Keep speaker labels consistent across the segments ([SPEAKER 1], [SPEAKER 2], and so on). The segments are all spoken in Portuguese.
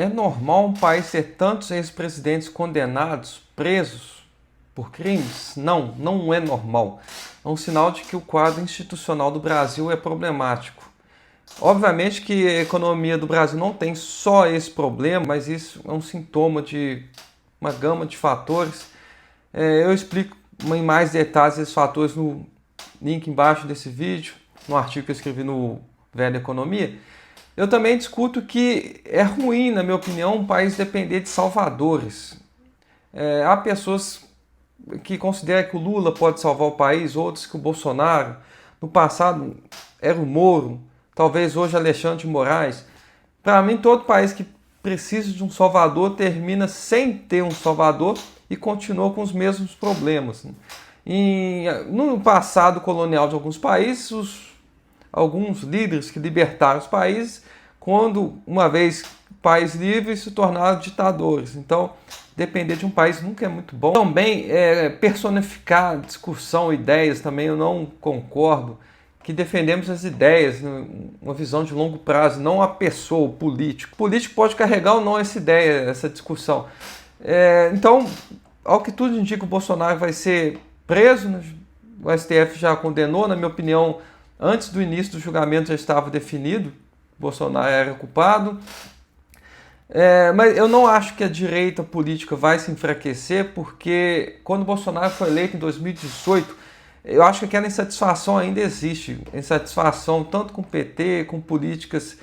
[SPEAKER 1] É normal um país ter tantos ex-presidentes condenados, presos por crimes? Não, não é normal. É um sinal de que o quadro institucional do Brasil é problemático. Obviamente que a economia do Brasil não tem só esse problema, mas isso é um sintoma de uma gama de fatores. Eu explico em mais detalhes esses fatores no link embaixo desse vídeo, no artigo que eu escrevi no Velha Economia. Eu também discuto que é ruim, na minha opinião, um país depender de salvadores. Há pessoas que consideram que o Lula pode salvar o país, outros que o Bolsonaro. No passado era o Moro, talvez hoje Alexandre de Moraes. Para mim, todo país que precisa de um salvador termina sem ter um salvador e continua com os mesmos problemas. No passado colonial de alguns países, alguns líderes que libertaram os países, quando, uma vez país livres, se tornaram ditadores. Então, depender de um país nunca é muito bom. Também, personificar discussão, ideias, também eu não concordo, que defendemos as ideias, uma visão de longo prazo, não a pessoa, o político. O político pode carregar ou não essa ideia, essa discussão. Então, ao que tudo indica, o Bolsonaro vai ser preso, o STF já condenou, na minha opinião, antes do início do julgamento já estava definido, Bolsonaro era culpado. Mas eu não acho que a direita política vai se enfraquecer, porque quando Bolsonaro foi eleito em 2018, eu acho que aquela insatisfação ainda existe. Insatisfação tanto com o PT, com políticas,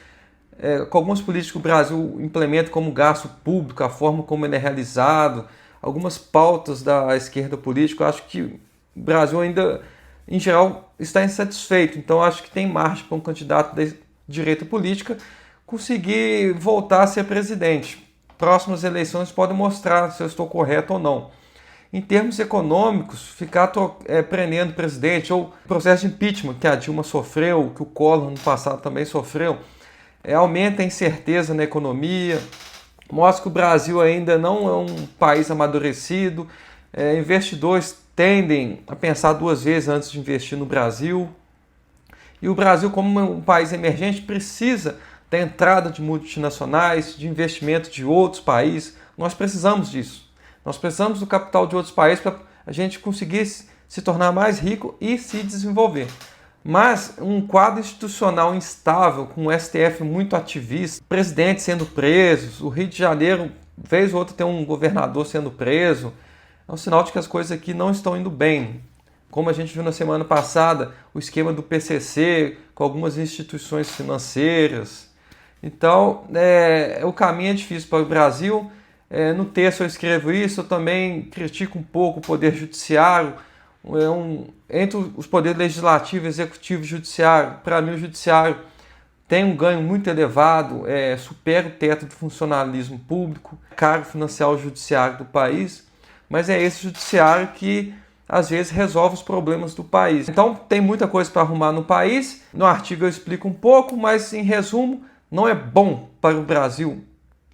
[SPEAKER 1] com algumas políticas que o Brasil implementa, como gasto público, a forma como ele é realizado, algumas pautas da esquerda política. Eu acho que o Brasil ainda, em geral, está insatisfeito. Então, eu acho que tem margem para um candidato da direita política conseguir voltar a ser presidente. Próximas eleições podem mostrar se eu estou correto ou não. Em termos econômicos, ficar prendendo o presidente, ou processo de impeachment que a Dilma sofreu, que o Collor no passado também sofreu, aumenta a incerteza na economia, mostra que o Brasil ainda não é um país amadurecido, investidores tendem a pensar duas vezes antes de investir no Brasil. E o Brasil, como um país emergente, precisa da entrada de multinacionais, de investimento de outros países. Nós precisamos disso. Nós precisamos do capital de outros países para a gente conseguir se tornar mais rico e se desenvolver. Mas um quadro institucional instável, com o STF muito ativista, presidentes sendo presos, o Rio de Janeiro, vez ou outra, tem um governador sendo preso, é um sinal de que as coisas aqui não estão indo bem. Como a gente viu na semana passada, o esquema do PCC com algumas instituições financeiras. Então, o caminho é difícil para o Brasil. No texto eu escrevo isso, eu também critico um pouco o Poder Judiciário. Entre os poderes legislativo, executivo e judiciário, para mim o judiciário tem um ganho muito elevado, supera o teto do funcionalismo público, caro financiar o judiciário do país, mas é esse judiciário que às vezes resolve os problemas do país. Então tem muita coisa para arrumar no país. No artigo eu explico um pouco, mas em resumo, não é bom para o Brasil,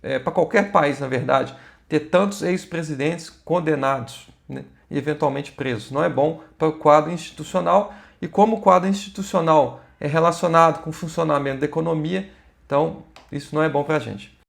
[SPEAKER 1] para qualquer país na verdade, ter tantos ex-presidentes condenados, né, e eventualmente presos. Não é bom para o quadro institucional, e como o quadro institucional é relacionado com o funcionamento da economia, então isso não é bom para a gente.